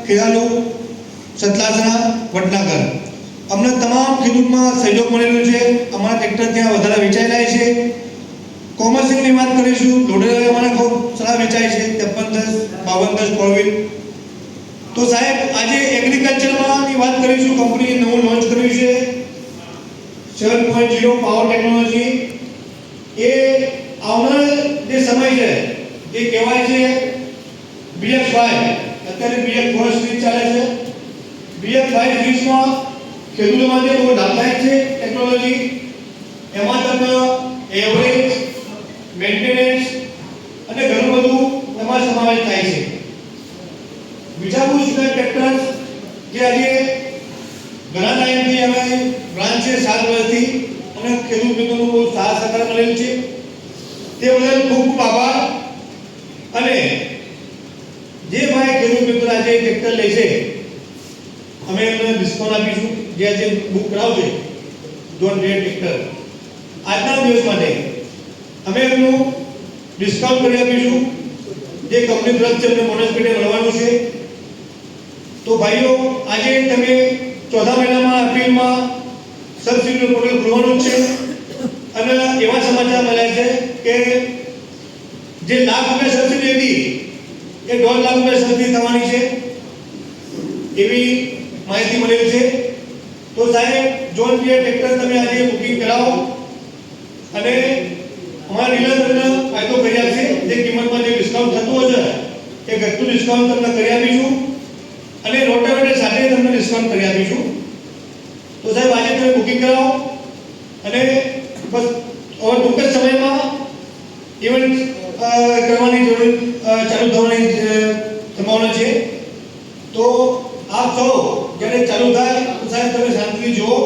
ખેરાલુ સતલાસણા વડનગર અમને તમામ ખેડૂતમાં સહયોગ મળેલો છે। અમારા ટ્રેક્ટર ત્યાં વધારે વેચાઈ રહ્યા છે। કોમર્શિયલની વાત કરીશું, લોડર અમારા ખૂબ સારા વેચાય છે, 5310 5210 4 તો સાહેબ આજે એગ્રીકલ્ચરમાંની વાત કરીશું। કંપની નવું લોન્ચ કર્યું છે 7.0 પાવર ટેકનોલોજી। એ આવનાર જે સમય છે એ કહેવાય છે BF5, અત્યારે BF4 સ્પીડ ચાલે છે। BF5 સ્પીડમાં ખેડૂતો માટે બહુ લાભદાયક છે ટેકનોલોજી। એમાં તમને એવરેજ, મેન્ટેનન્સ અને ઘણું બધું એમાં સમાવેશ થાય છે। વિજાપુર સુગર ટ્રેક્ટર્સ જે આજે ઘણા ટાઈમથી અમે બ્રાન્ચ છે 7 વર્ષથી અને ખેડૂત મિત્રોનું બહુ સાથ સહકાર મળેલ છે, તે બદલ ખૂબ ખૂબ આભાર। અને જે ભાઈ ખેડૂત મિત્ર આજે ટ્રેક્ટર લે છે અમે એમને ડિસ્કાઉન્ટ આપીશું। જે આજે બુક કરાવશે જોન ડેર ટ્રેક્ટર આજના દિવસ માટે અમે એમનું ડિસ્કાઉન્ટ કરી આપીશું, જે કંપની તરફથી અમને બોનસ પેટે મળવાનું છે। તો ભાઈઓ આજે તમે ચોથા મહિનામાં એપ્રિલમાં સબસિડીનું પોર્ટલ ખોલવાનું છે અને એવા સમાચાર મળ્યા છે કે જે ₹1,00,000 સબસિડી હતી એ ₹1,50,000 સબસિડી થવાની છે એવી માહિતી મળેલી છે। તો સાહેબ જોન ડેર ટ્રેક્ટર તમે આજે બુકિંગ કરાવો અને અમારા ડીલર તમને ફાયદો કરી આપશે। જે કિંમતમાં જે ડિસ્કાઉન્ટ થતું હશે એ ઘટતું ડિસ્કાઉન્ટ તમને કરી આપીશું અને રોટાવેટર સાથે તમને ડિસ્કાઉન્ટ કરી આપીશું। તો સાહેબ આજે તમે બુકિંગ કરાવો અને બસ હવે ટૂંક જ સમયમાં ઇવેન્ટ કરવાની જરૂર ચાલુ થવાની સંભાવના છે। તો આપ સૌ જ્યારે ચાલુ થાય તો સાહેબ તમે શાંતિથી જુઓ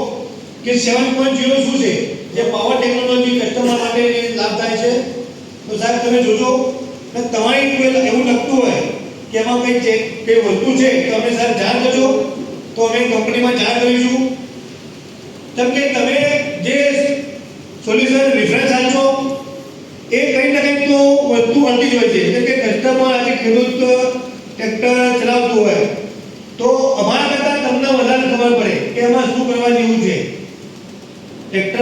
કે 7.0 શું છે, જે પાવર ટેકનોલોજી કસ્ટમર માટે લાભ થાય છે। તો સાહેબ તમે જોજો ને તમારી કોઈ એવું લાગતું હોય કે એમાં કઈ વસ્તુ છે તો અમે સાહેબ જાણ કરજો, તો અમે કંપનીમાં જાણ કરીશું। કેમ કે તમે જે સોલ્યુશન રેફરન્સ આપશો એ કઈ ને કઈ તો વસ્તુ મળતી જ હોય છે। એટલે કે કસ્ટમર આજે ખેડૂત ટ્રેક્ટર ચલાવતું હોય તો અમારા કરતાં તમને વધારે ખબર પડે કે એમાં શું કરવા જેવું છે ટ્રેક્ટર